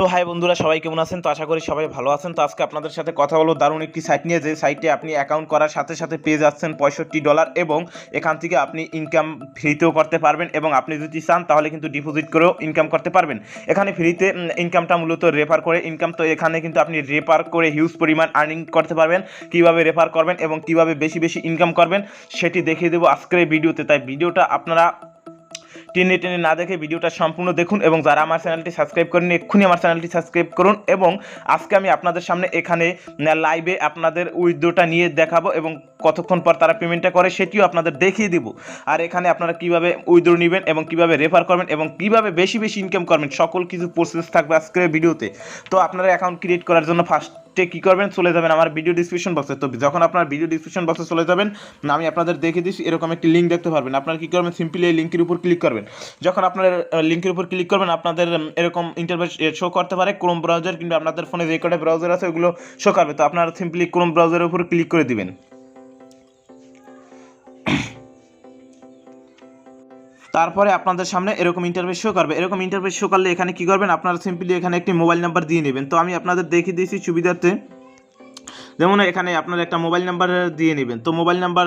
তো হাই বন্ধুরা, সবাই কেমন আছেন? তো আশা করি সবাই ভালো আছেন। তো আজকে আপনাদের সাথে কথা বলবো দারুণ একটি সাইট নিয়ে, যে সাইটে আপনি অ্যাকাউন্ট করার সাথে সাথে পেয়ে যাচ্ছেন $65 এবং এখান থেকে আপনি ইনকাম ফ্রিতেও করতে পারবেন এবং আপনি যদি চান তাহলে কিন্তু ডিপোজিট করেও ইনকাম করতে পারবেন। এখানে ফ্রিতে ইনকামটা মূলত রেফার করে ইনকাম। তো এখানে কিন্তু আপনি রেফার করে হিউজ পরিমাণ আর্নিং করতে পারবেন। কীভাবে রেফার করবেন এবং কীভাবে বেশি বেশি ইনকাম করবেন সেটি দেখিয়ে দেবো আজকের এই ভিডিওতে। তাই ভিডিওটা আপনারা টেনে টেনে না দেখে ভিডিওটা সম্পূর্ণ দেখুন এবং যারা আমার চ্যানেলটি সাবস্ক্রাইব করেন এক্ষুনি আমার চ্যানেলটি সাবস্ক্রাইব করুন। এবং আজকে আমি আপনাদের সামনে এখানে লাইভে আপনাদের উইথড্রটা নিয়ে দেখাবো এবং কতক্ষণ পর তারা পেমেন্টটা করে সেটিও আপনাদের দেখিয়ে দিব। আর এখানে আপনারা কিভাবে উইথড্র নেবেন এবং কিভাবে রেফার করবেন এবং কিভাবে বেশি বেশি ইনকাম করবেন সকল কিছু প্রসেস থাকবে আজকের ভিডিওতে। তো আপনারা অ্যাকাউন্ট ক্রিয়েট করার জন্য ফার্স্টে কী করবেন, চলে যাবেন আমার ভিডিও ডিসক্রিপশন বক্সে। তো যখন আপনার ভিডিও ডিসক্রিপশন বক্সে চলে যাবেন, আমি আপনাদের দেখিয়ে দিচ্ছি এরকম একটি লিঙ্ক দেখতে পারবেন। আপনারা কী করবেন, সিম্পলি এই লিঙ্কের উপর ক্লিক করবেন। যখন আপনার লিঙ্কের উপর ক্লিক করবেন আপনাদের এরকম ইন্টারফেস শো করতে পারে ক্রোম ব্রাউজার, কিন্তু আপনাদের ফোনে যে কটা ব্রাউজার আছে ওগুলো শো করবে। তো আপনারা সিম্পলি ক্রোম ব্রাউজারের উপর ক্লিক করে দিবেন। তারপরে আপনাদের সামনে এরকম ইন্টারফেস শো করবে। এরকম ইন্টারফেস শো করলে এখানে কী করবেন, আপনারা সিম্পলি এখানে একটি মোবাইল নাম্বার দিয়ে নেবেন। তো আমি আপনাদের দেখিয়ে দিয়েছি সুবিধার্থে, যেমন এখানে আপনারা একটা মোবাইল নাম্বার দিয়ে নেবেন। তো মোবাইল নাম্বার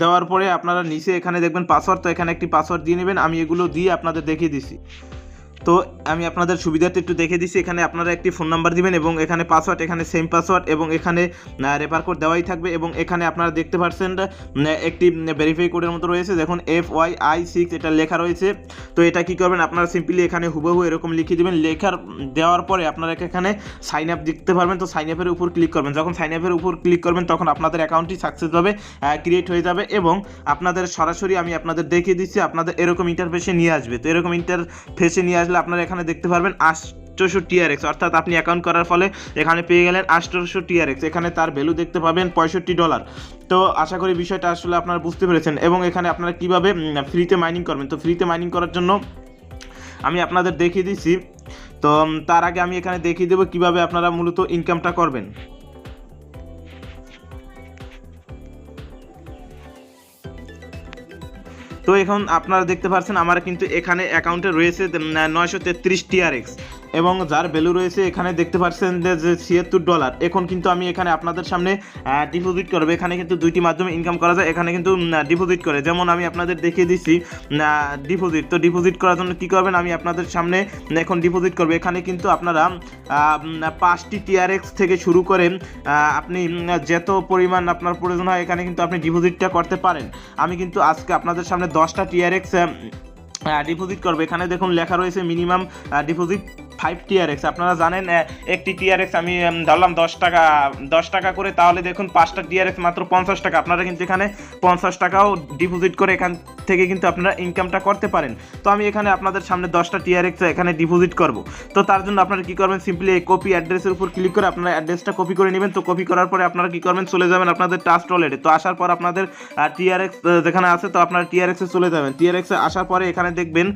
দেওয়ার পরে আপনারা নিচে এখানে দেখবেন পাসওয়ার্ড, তো এখানে একটি পাসওয়ার্ড দিয়ে নেবেন। আমি এগুলো দিয়ে আপনাদের দেখিয়ে দিচ্ছি। তো আমি আপনাদের সুবিধার্থে একটু দেখে দিচ্ছি। এখানে আপনারা একটি ফোন নাম্বার দিবেন এবং এখানে পাসওয়ার্ড, এখানে সেম পাসওয়ার্ড এবং এখানে রেফার কোড দেওয়াই থাকবে। এবং এখানে আপনারা দেখতে পাচ্ছেন একটি ভেরিফাই কোডের মতো রয়েছে, দেখুন FYI6 এটা লেখা রয়েছে। তো এটা কী করবেন, আপনারা সিম্পলি এখানে হুবহু এরকম লিখে দেবেন। লেখার দেওয়ার পরে আপনারা এখানে সাইন আপ দেখতে পারবেন। তো সাইন আপের উপর ক্লিক করবেন। যখন সাইন আপের উপর ক্লিক করবেন তখন আপনাদের অ্যাকাউন্টটি সাকসেসভাবে ক্রিয়েট হয়ে যাবে এবং আপনাদের সরাসরি আমি আপনাদের দেখিয়ে দিচ্ছি আপনাদের এরকম ইন্টারফেসে নিয়ে আসবে। তো এরকম ইন্টারফেসে নিয়ে আসলে আপনারা এখানে দেখতে পারবেন 800 TRX, অর্থাৎ আপনি অ্যাকাউন্ট করার ফলে এখানে পেয়ে গেলেন 800 TRX। এখানে তার ভ্যালু দেখতে পাবেন $65। তো আশা করি বিষয়টা আসলে আপনারা বুঝতে পেরেছেন। এবং এখানে আপনারা কিভাবে ফ্রিতে মাইনিং করবেন, তো ফ্রিতে মাইনিং করার জন্য আমি আপনাদের দেখিয়ে দিচ্ছি। তো তার আগে আমি এখানে দেখিয়ে দেবো কিভাবে আপনারা মূলত ইনকামটা করবেন। তো এখন আপনারা দেখতে পাচ্ছেন আমার কিন্তু এখানে অ্যাকাউন্টে রয়েছে 933 TRX এবং যার ভ্যালু রয়েছে এখানে দেখতে পাচ্ছেন যে $76। এখন কিন্তু আমি এখানে আপনাদের সামনে ডিপোজিট করবো। এখানে কিন্তু দুইটি মাধ্যমে ইনকাম করা যায়। এখানে কিন্তু ডিপোজিট করে, যেমন আমি আপনাদের দেখিয়ে দিচ্ছি ডিপোজিট। তো ডিপোজিট করার জন্য কী করবেন, আমি আপনাদের সামনে এখন ডিপোজিট করবো। এখানে কিন্তু আপনারা 5টি TRX থেকে শুরু করে আপনি যত পরিমাণ আপনার প্রয়োজন হয় এখানে কিন্তু আপনি ডিপোজিটটা করতে পারেন। আমি কিন্তু আজকে আপনাদের সামনে 10টা TRX ডিপোজিট করবে। এখানে দেখুন লেখা রয়েছে মিনিমাম ডিপোজিট 5 TRX। আপনারা জানেন একটি TRX আমি ধরলাম 10 টাকা করে, তাহলে দেখুন 5টা TRX মাত্র 50 টাকা। আপনারা কিন্তু এখানে 50 টাকাও ডিপোজিট করে এখান থেকে কিন্তু আপনারা ইনকামটা করতে পারেন। তো আমি এখানে আপনাদের সামনে 10টা TRX এখানে ডিপোজিট করব। তো তার জন্য আপনারা কী করবেন, সিম্পলি এই কপি অ্যাড্রেসের উপর ক্লিক করে আপনারা অ্যাড্রেসটা কপি করে নেবেন। তো কপি করার পরে আপনারা কী করবেন, চলে যাবেন আপনাদের ট্রাস্ট ওয়ালেটে। তো আসার পর আপনাদের TRX যেখানে আছে তো আপনারা TRX এ চলে যাবেন। TRX এ আসার পরে এখানে দেখবেন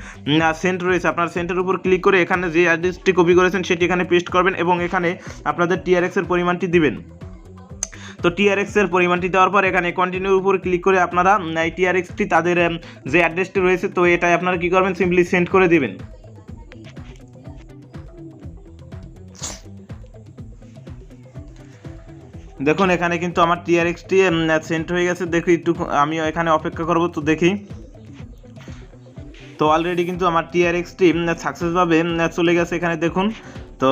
সেন্ট রয়েছে, আপনার সেন্টের উপর ক্লিক করে এখানে যে অ্যাড্রেসটি কপি করেছেন সেটি এখানে পেস্ট করবেন এবং এখানে আপনাদের TRX এর পরিমাণটি দিবেন। তো TRX এর পরিমাণটি দেওয়ার পর এখানে কন্টিনিউর উপর ক্লিক করে আপনারা এই TRXটি তাদের যে অ্যাড্রেসটি রয়েছে তো এটাই আপনারা কী করবেন, সিম্পলি সেন্ড করে দিবেন। দেখুন এখানে কিন্তু আমার TRXটি সেন্ড হয়ে গেছে। দেখি একটু আমি এখানে অপেক্ষা করব। তো দেখি, তো অলরেডি কিন্তু আমার TRXটি সাকসেসভাবে চলে গেছে। এখানে দেখুন, তো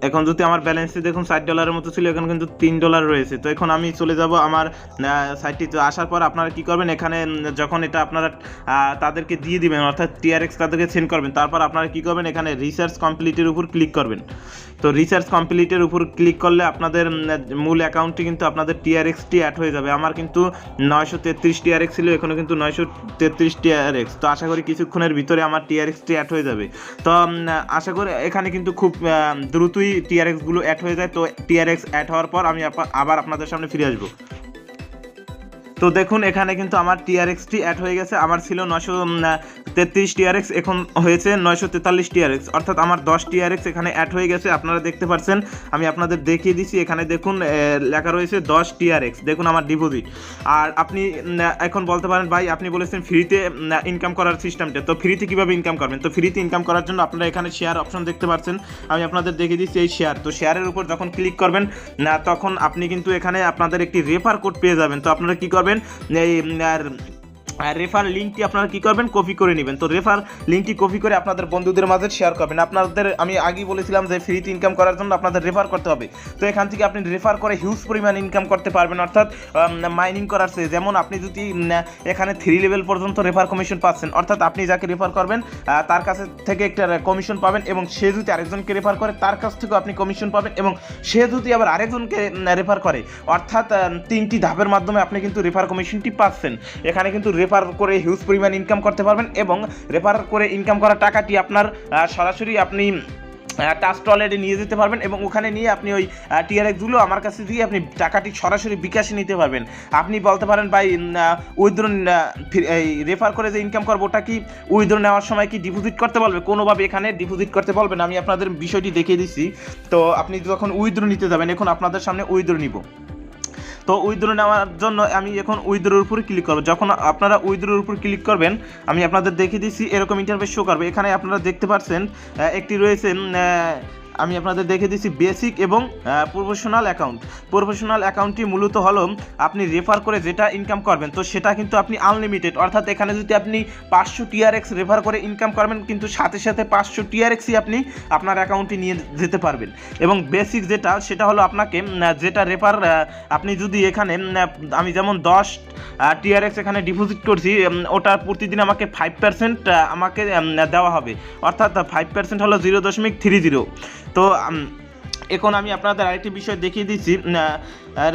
এখন যদি আমার ব্যালেন্সে দেখুন $60 মতো ছিল, এখন কিন্তু $3 রয়েছে। তো এখন আমি চলে যাব আমার সাইটটি। তো আসার পর আপনারা কী করবেন, এখানে যখন এটা আপনারা তাদেরকে দিয়ে দিবেন, অর্থাৎ TRX তাদেরকে সেন্ড করবেন, তারপর আপনারা কী করবেন, এখানে রিসার্চ কমপ্লিটের উপর ক্লিক করবেন। তো রিসার্চ কমপ্লিটের উপর ক্লিক করলে আপনাদের মূল অ্যাকাউন্টটি কিন্তু আপনাদের TRXটি অ্যাড হয়ে যাবে। আমার কিন্তু 933 TRX ছিল, এখনও কিন্তু 933 TRX। তো আশা করি কিছুক্ষণের ভিতরে আমার TRXটি অ্যাড হয়ে যাবে। তো আশা করি এখানে কিন্তু খুব দ্রুতই TRX গুলো অ্যাড হয়ে যায়। তো TRX অ্যাড হওয়ার পর আমি আবার আপনাদের সামনে ফিরে আসবো। তো দেখুন এখানে কিন্তু আমার TRXটি অ্যাড হয়ে গেছে। আমার ছিল 33 টিআরএক্স, এখন হয়েছে 943 টিআরএক্স, অর্থাৎ আমার 10 টিআরএক্স এখানে অ্যাড হয়ে গেছে। আপনারা দেখতে পাচ্ছেন, আমি আপনাদের দেখিয়ে দিচ্ছি, এখানে দেখুন লেখা রয়েছে 10 টিআরএক্স, দেখুন আমার ডিপোজিট। আর আপনি এখন বলতে পারেন ভাই আপনি বলেছেন ফ্রিতে ইনকাম করার সিস্টেমটা, তো ফ্রিতে কীভাবে ইনকাম করবেন? তো ফ্রিতে ইনকাম করার জন্য আপনারা এখানে শেয়ার অপশন দেখতে পাচ্ছেন, আমি আপনাদের দেখিয়ে দিচ্ছি এই শেয়ার। তো শেয়ারের উপর যখন ক্লিক করবেন তখন আপনি কিন্তু এখানে আপনাদের একটি রেফার কোড পেয়ে যাবেন। তো আপনারা কী করবেন, এই রেফার লিঙ্কটি আপনারা কী করবেন, কপি করে নেবেন। তো রেফার লিঙ্কটি কপি করে আপনাদের বন্ধুদের মাঝে শেয়ার করবেন। আপনাদের আমি আগেই বলেছিলাম যে ফ্রিতে ইনকাম করার জন্য আপনাদের রেফার করতে হবে। তো এখান থেকে আপনি রেফার করে হিউজ পরিমাণ ইনকাম করতে পারবেন, অর্থাৎ মাইনিং করার চেয়ে। যেমন আপনি যদি এখানে 3 লেভেল পর্যন্ত রেফার কমিশন পাচ্ছেন, অর্থাৎ আপনি যাকে রেফার করবেন তার কাছে থেকে একটা কমিশন পাবেন, এবং সে যদি আরেকজনকে রেফার করে তার কাছ থেকেও আপনি কমিশন পাবেন, এবং সে যদি আবার আরেকজনকে রেফার করে, অর্থাৎ 3টি ধাপের মাধ্যমে আপনি কিন্তু রেফার কমিশনটি পাচ্ছেন। এখানে কিন্তু রেফার করে হিউজ পরিমাণ ইনকাম করতে পারবেন, এবং রেফার করে ইনকাম করা টাকাটি আপনার সরাসরি আপনি ট্রাস্ট ওয়ালেটে নিয়ে যেতে পারবেন, এবং ওখানে নিয়ে আপনি ওই টিআরএক্সগুলো আমার কাছে দিয়ে আপনি টাকাটি সরাসরি বিকাশে নিতে পারবেন। আপনি বলতে পারেন ভাই উইথড্র এই রেফার করে যে ইনকাম করবো ওটা কি উইথড্র নেওয়ার সময় কি ডিপোজিট করতে বলবে? কোনোভাবে এখানে ডিপোজিট করতে বলবেন, আমি আপনাদের বিষয়টি দেখিয়ে দিচ্ছি। তো আপনি যখন উইথড্র নিতে যাবেন, এখন আপনাদের সামনে উইথড্র নিব। তো উইথড্র নেওয়ার জন্য আমি এখন উইথড্রোর উপরে ক্লিক করব। যখন আপনারা উইথড্রোর উপর ক্লিক করবেন, আমি আপনাদের দেখিয়ে দিচ্ছি এরকম ইন্টারফেস শো করবে। এখানে আপনারা দেখতে পাচ্ছেন একটি রয়েছে, আমি আপনাদের দেখে দিচ্ছি বেসিক এবং প্রফেশনাল অ্যাকাউন্ট। প্রফেশনাল অ্যাকাউন্টটি মূলত হলো আপনি রেফার করে যেটা ইনকাম করবেন, তো সেটা কিন্তু আপনি আনলিমিটেড, অর্থাৎ এখানে যদি আপনি 500 টিআরএক্স রেফার করে ইনকাম করবেন, কিন্তু সাথে সাথে 500 টিআরএক্সই আপনি আপনার অ্যাকাউন্টে নিয়ে যেতে পারবেন। এবং বেসিক যেটা, সেটা হলো আপনাকে যেটা রেফার আপনি যদি এখানে আমি যেমন 10 টিআরএক্স এখানে ডিপোজিট করছি, ওটার প্রতিদিন আমাকে 5% আমাকে দেওয়া হবে, অর্থাৎ 5% হলো 0.30। তো এখন আমি আপনাদের আরেকটি বিষয় দেখিয়ে দিচ্ছি,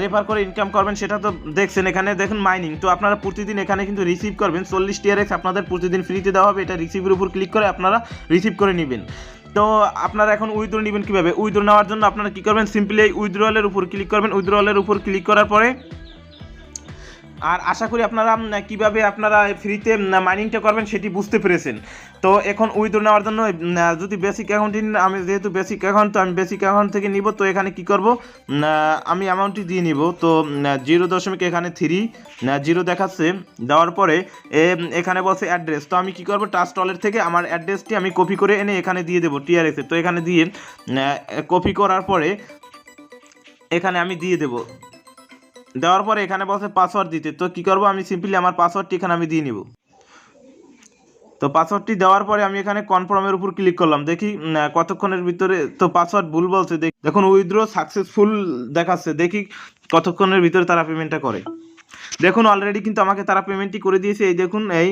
রেফার করে ইনকাম করবেন সেটা তো দেখছেন। এখানে দেখুন মাইনিং, তো আপনারা প্রতিদিন এখানে কিন্তু রিসিভ করবেন 40 টিআরএক্স আপনাদের প্রতিদিন ফ্রিতে দেওয়া হবে। এটা রিসিভের উপর ক্লিক করে আপনারা রিসিভ করে নেবেন। তো আপনারা এখন উইথড্র নেবেন কীভাবে? উইথড্র নেওয়ার জন্য আপনারা কী করবেন, সিম্পলি এই উইথড্রয়ালের উপর ক্লিক করবেন। উইথড্রয়ালের উপর ক্লিক করার পরে, আর আশা করি আপনারা কিভাবে আপনারা ফ্রিতে মাইনিংটা করবেন সেটি বুঝতে পেরেছেন। তো এখন উইথড্র নেওয়ার জন্য যদি বেসিক অ্যাকাউন্টটি, আমি যেহেতু বেসিক অ্যাকাউন্ট, তো আমি বেসিক অ্যাকাউন্ট থেকে নিব। তো এখানে কি করব, আমি অ্যামাউন্টটি দিয়ে নিব। তো 0.3 এখানে 0 দেখাচ্ছে। দেওয়ার পরে এখানে বলছে অ্যাড্রেস, তো আমি কি করব, ট্রাস্ট ওয়ালেট থেকে আমার অ্যাড্রেসটি আমি কপি করে এনে এখানে দিয়ে দেবো টিআরএক্সে। তো এখানে দিয়ে কপি করার পরে এখানে আমি দিয়ে দেবো। দেওয়ার পরে এখানে বলছে পাসওয়ার্ড দিতে, তো কী করবো, আমি সিম্পলি আমার পাসওয়ার্ডটি এখানে আমি দিয়ে নিব। তো পাসওয়ার্ডটি দেওয়ার পরে আমি এখানে কনফার্মের উপর ক্লিক করলাম, দেখি কতক্ষণের ভিতরে। তো পাসওয়ার্ড ভুল বলছে, দেখুন উইথড্র সাকসেসফুল দেখাচ্ছে, দেখি কতক্ষণের ভিতরে তারা পেমেন্টটা করে। দেখুন অলরেডি কিন্তু আমাকে তারা পেমেন্টটি করে দিয়েছে। এই দেখুন, এই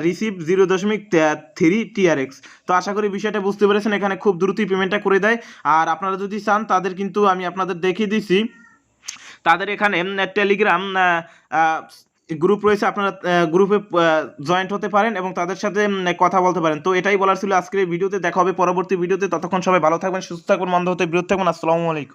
রিসিভ 0.3 টিআরএক্স। তো আশা করি বিষয়টা বুঝতে পেরেছেন, এখানে খুব দ্রুতই পেমেন্টটা করে দেয়। আর আপনারা যদি চান তাদের কিন্তু আমি আপনাদের দেখিয়ে দিচ্ছি, তাদের এখানে টেলিগ্রাম গ্রুপ রয়েছে, আপনারা গ্রুপে জয়েন্ট হতে পারেন এবং তাদের সাথে কথা বলতে পারেন। তো এটাই বলার ছিল আজকের ভিডিওতে। দেখা হবে পরবর্তী ভিডিওতে, ততক্ষণ সবাই ভালো থাকবেন, সুস্থ থাকবেন, মন্দ হতে বিরত থাকবেন। আসসালামু আলাইকুম।